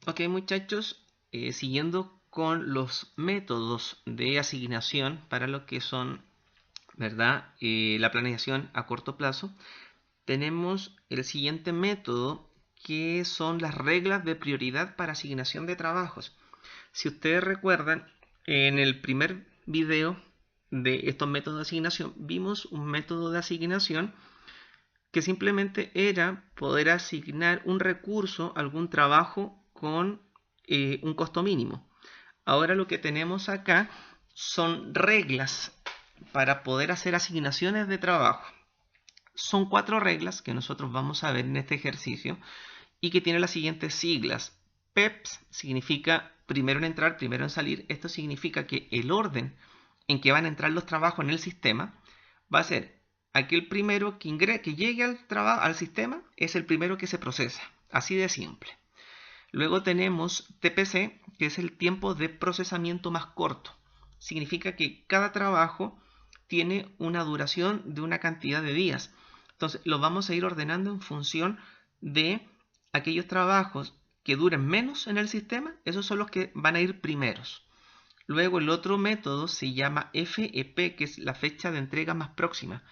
Ok, muchachos, siguiendo con los métodos de asignación para lo que son, ¿verdad? La planeación a corto plazo, tenemos el siguiente método que son las reglas de prioridad para asignación de trabajos. Si ustedes recuerdan, en el primer video de estos métodos de asignación, vimos un método de asignación que simplemente era poder asignar un recurso, algún trabajo con un costo mínimo. Ahora lo que tenemos acá son reglas para poder hacer asignaciones de trabajo. Son 4 reglas que nosotros vamos a ver en este ejercicio y que tienen las siguientes siglas. PEPS significa primero en entrar, primero en salir. Esto significa que el orden en que van a entrar los trabajos en el sistema va a ser aquel primero que llegue al sistema es el primero que se procesa. Así de simple. Luego tenemos TPC, que es el tiempo de procesamiento más corto. Significa que cada trabajo tiene una duración de una cantidad de días. Entonces lo vamos a ir ordenando en función de aquellos trabajos que duren menos en el sistema. Esos son los que van a ir primeros. Luego el otro método se llama FEP, que es la fecha de entrega más próxima.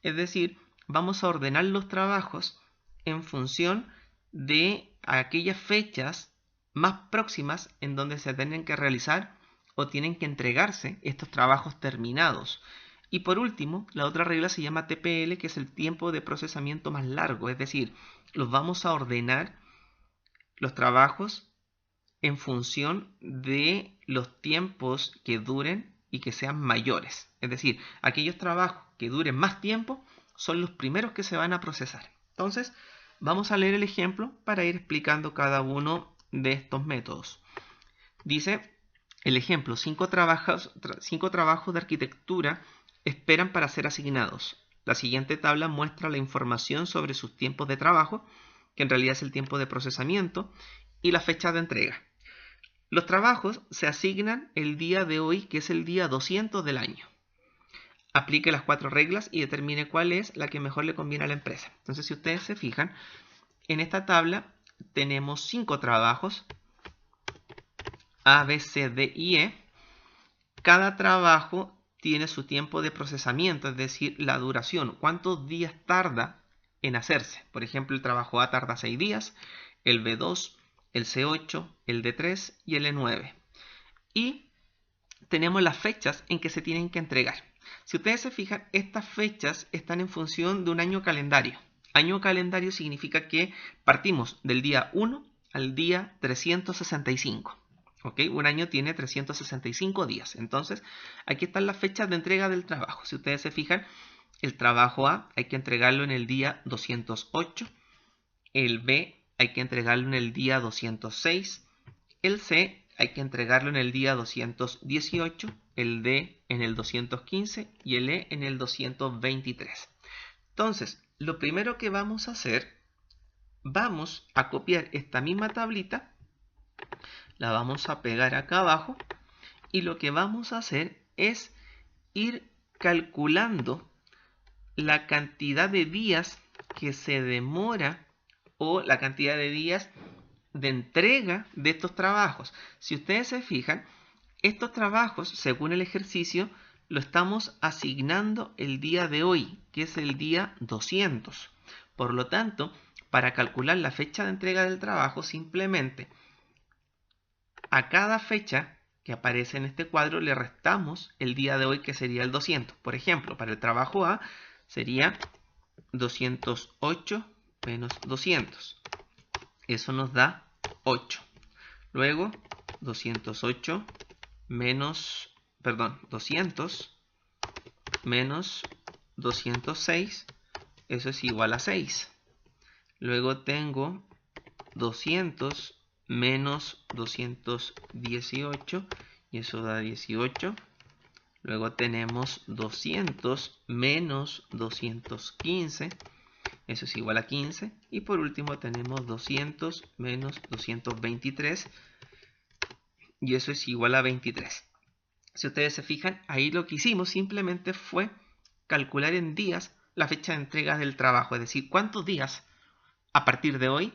Es decir, vamos a ordenar los trabajos en función de aquellas fechas más próximas en donde se tienen que realizar o tienen que entregarse estos trabajos terminados. Y por último, la otra regla se llama TPL, que es el tiempo de procesamiento más largo. Es decir, los vamos a ordenar los trabajos en función de los tiempos que duren y que sean mayores. Es decir, aquellos trabajos que duren más tiempo son los primeros que se van a procesar. Entonces, vamos a leer el ejemplo para ir explicando cada uno de estos métodos. Dice el ejemplo, 5 trabajos de arquitectura esperan para ser asignados. La siguiente tabla muestra la información sobre sus tiempos de trabajo, que en realidad es el tiempo de procesamiento, y la fecha de entrega. Los trabajos se asignan el día de hoy, que es el día 200 del año. Aplique las 4 reglas y determine cuál es la que mejor le conviene a la empresa. Entonces, si ustedes se fijan, en esta tabla tenemos 5 trabajos, A, B, C, D y E. Cada trabajo tiene su tiempo de procesamiento, es decir, la duración, cuántos días tarda en hacerse. Por ejemplo, el trabajo A tarda 6 días, el B2, el C8, el D3 y el E9. Y tenemos las fechas en que se tienen que entregar. Si ustedes se fijan, estas fechas están en función de un año calendario. Año calendario significa que partimos del día 1 al día 365. ¿Ok? Un año tiene 365 días. Entonces, aquí están las fechas de entrega del trabajo. Si ustedes se fijan, el trabajo A hay que entregarlo en el día 208. El B hay que entregarlo en el día 206. El C hay que entregarlo en el día 218, el D en el 215 y el E en el 223. Entonces, lo primero que vamos a hacer, vamos a copiar esta misma tablita, la vamos a pegar acá abajo y lo que vamos a hacer es ir calculando la cantidad de días que se demora o la cantidad de días de entrega de estos trabajos. Si ustedes se fijan, estos trabajos, según el ejercicio, lo estamos asignando el día de hoy, que es el día 200. Por lo tanto, para calcular la fecha de entrega del trabajo, simplemente a cada fecha que aparece en este cuadro le restamos el día de hoy, que sería el 200. Por ejemplo, para el trabajo A sería 208 menos 200. Eso nos da 8. Luego 208 menos, 200 menos 206, eso es igual a 6. Luego tengo 200 menos 218 y eso da 18. Luego tenemos 200 menos 215, eso es igual a 15. Y por último tenemos 200 menos 223 y eso es igual a 23. Si ustedes se fijan, ahí lo que hicimos simplemente fue calcular en días la fecha de entrega del trabajo, es decir, cuántos días a partir de hoy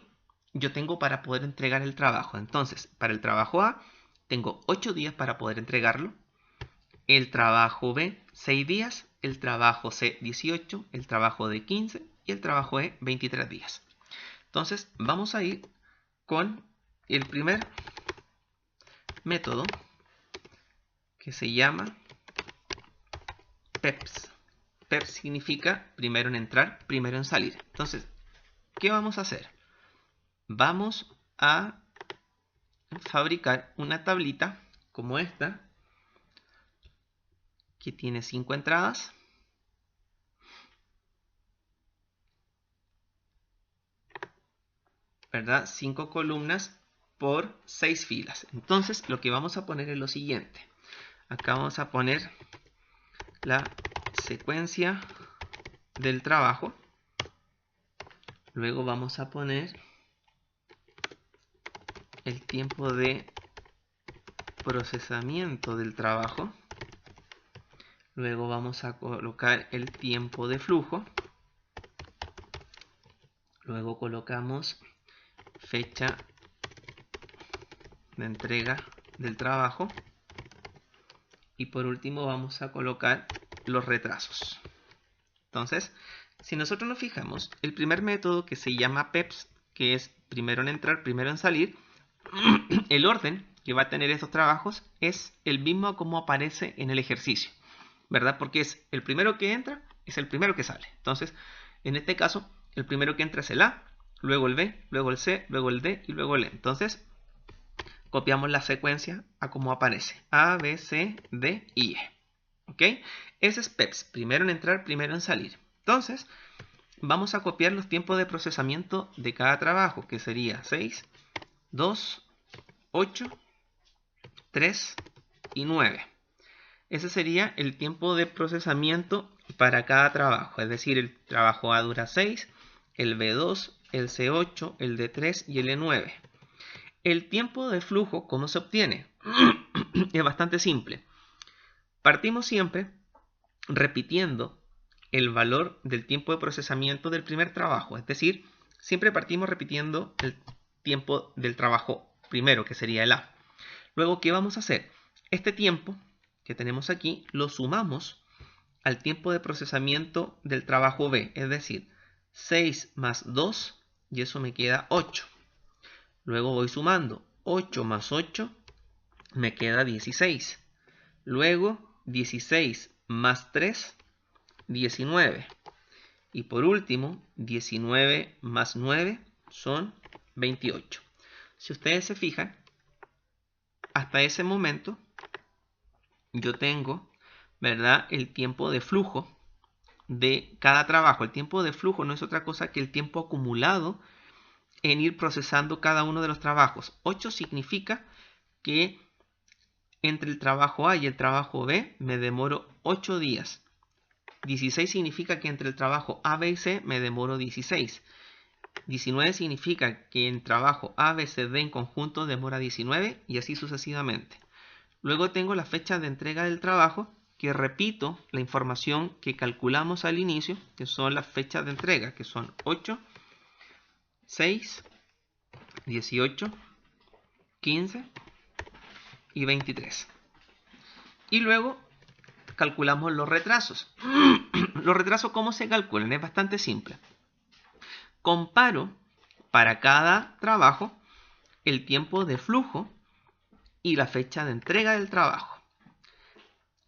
yo tengo para poder entregar el trabajo. Entonces, para el trabajo A, tengo 8 días para poder entregarlo. El trabajo B, 6 días. El trabajo C, 18. El trabajo D, 15. Y el trabajo E, 23 días. Entonces, vamos a ir con el primer método, que se llama PEPS. PEPS significa primero en entrar, primero en salir. Entonces, ¿qué vamos a hacer? Vamos a fabricar una tablita como esta, que tiene 5 entradas, ¿verdad? 5 columnas por 6 filas. Entonces, lo que vamos a poner es lo siguiente. Acá vamos a poner la secuencia del trabajo. Luego vamos a poner el tiempo de procesamiento del trabajo. Luego vamos a colocar el tiempo de flujo. Luego colocamos fecha de entrega del trabajo. Y por último vamos a colocar los retrasos. Entonces, si nosotros nos fijamos, el primer método, que se llama PEPS, que es primero en entrar, primero en salir, el orden que va a tener estos trabajos es el mismo como aparece en el ejercicio, ¿verdad? Porque es el primero que entra, es el primero que sale. Entonces, en este caso, el primero que entra es el A, luego el B, luego el C, luego el D y luego el E. Entonces, copiamos la secuencia a como aparece: A, B, C, D y E. ¿Ok? Ese es PEPS, primero en entrar, primero en salir. Entonces, vamos a copiar los tiempos de procesamiento de cada trabajo, que sería 6, 2, 8, 3 y 9. Ese sería el tiempo de procesamiento para cada trabajo. Es decir, el trabajo A dura 6, el B2, el C8, el D3 y el E9. El tiempo de flujo, ¿cómo se obtiene? Es bastante simple. Partimos siempre repitiendo el valor del tiempo de procesamiento del primer trabajo. Es decir, siempre partimos repitiendo el tiempo del trabajo primero, que sería el A. Luego, ¿qué vamos a hacer? Este tiempo que tenemos aquí lo sumamos al tiempo de procesamiento del trabajo B. Es decir, 6 más 2, y eso me queda 8. Luego voy sumando 8 más 8, me queda 16. Luego 16 más 3, 19. Y por último, 19 más 9 son 28. Si ustedes se fijan, hasta ese momento yo tengo, ¿verdad?, el tiempo de flujo de cada trabajo. El tiempo de flujo no es otra cosa que el tiempo acumulado en ir procesando cada uno de los trabajos. 8 significa que entre el trabajo A y el trabajo B me demoro 8 días. 16 significa que entre el trabajo A, B y C me demoro 16. 19 significa que en trabajo A, B, C, D en conjunto demora 19 y así sucesivamente. Luego tengo la fecha de entrega del trabajo, que repito la información que calculamos al inicio, que son las fechas de entrega, que son 8, 6, 18, 15 y 23. Y luego calculamos los retrasos. Los retrasos, ¿cómo se calculan? Es bastante simple. Comparo para cada trabajo el tiempo de flujo y la fecha de entrega del trabajo.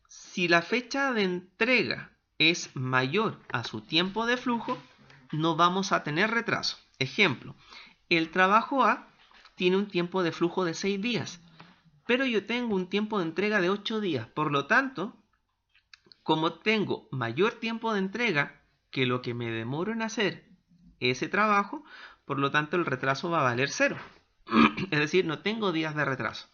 Si la fecha de entrega es mayor a su tiempo de flujo, no vamos a tener retraso. Ejemplo, el trabajo A tiene un tiempo de flujo de 6 días, pero yo tengo un tiempo de entrega de 8 días. Por lo tanto, como tengo mayor tiempo de entrega que lo que me demoro en hacer ese trabajo, por lo tanto el retraso va a valer 0. Es decir, no tengo días de retraso.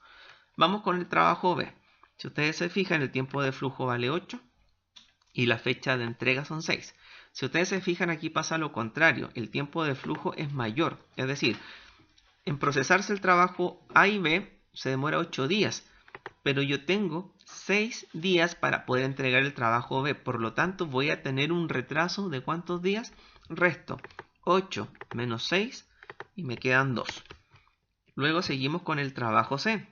Vamos con el trabajo B. Si ustedes se fijan, el tiempo de flujo vale 8 y la fecha de entrega son 6. Si ustedes se fijan, aquí pasa lo contrario. El tiempo de flujo es mayor. Es decir, en procesarse el trabajo A y B se demora 8 días, pero yo tengo 6 días para poder entregar el trabajo B. Por lo tanto, voy a tener un retraso de ¿cuántos días? Resto 8 menos 6, y me quedan 2. Luego seguimos con el trabajo C.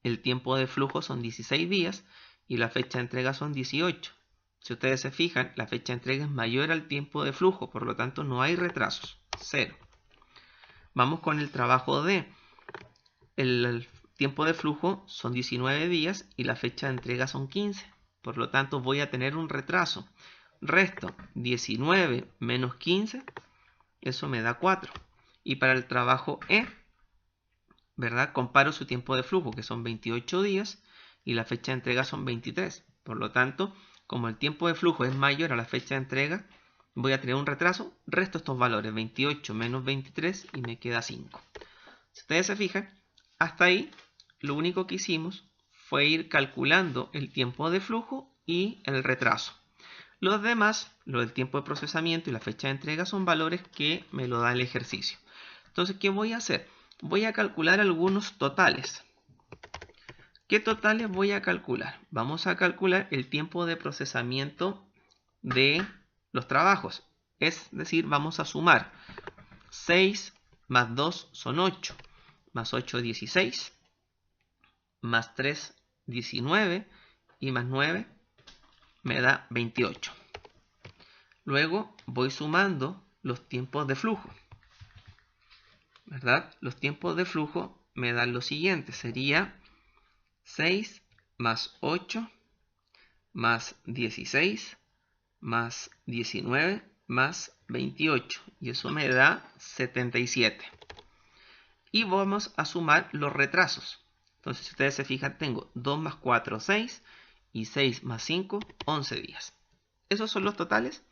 El tiempo de flujo son 16 días y la fecha de entrega son 18. Si ustedes se fijan, la fecha de entrega es mayor al tiempo de flujo, por lo tanto no hay retrasos, 0. Vamos con el trabajo D. El tiempo de flujo son 19 días y la fecha de entrega son 15. Por lo tanto voy a tener un retraso. Resto 19 menos 15, eso me da 4. Y para el trabajo E, ¿verdad? Comparo su tiempo de flujo, que son 28 días, y la fecha de entrega son 23. Por lo tanto, como el tiempo de flujo es mayor a la fecha de entrega, voy a tener un retraso. Resto estos valores, 28 menos 23, y me queda 5. Si ustedes se fijan, hasta ahí lo único que hicimos fue ir calculando el tiempo de flujo y el retraso. Los demás, lo del tiempo de procesamiento y la fecha de entrega, son valores que me lo da el ejercicio. Entonces, ¿qué voy a hacer? Voy a calcular algunos totales. ¿Qué totales voy a calcular? Vamos a calcular el tiempo de procesamiento de los trabajos. Es decir, vamos a sumar 6 más 2 son 8, más 8 16, más 3 19 y más 9 me da 28. Luego voy sumando los tiempos de flujo, ¿verdad? Los tiempos de flujo me dan lo siguiente, sería 6 más 8 más 16 más 19 más 28 y eso me da 77. Y vamos a sumar los retrasos. Entonces, si ustedes se fijan, tengo 2 más 4, 6 y 6 más 5, 11 días. Esos son los totales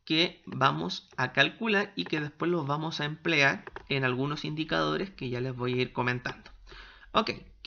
que vamos a calcular y que después los vamos a emplear en algunos indicadores que ya les voy a ir comentando. Ok,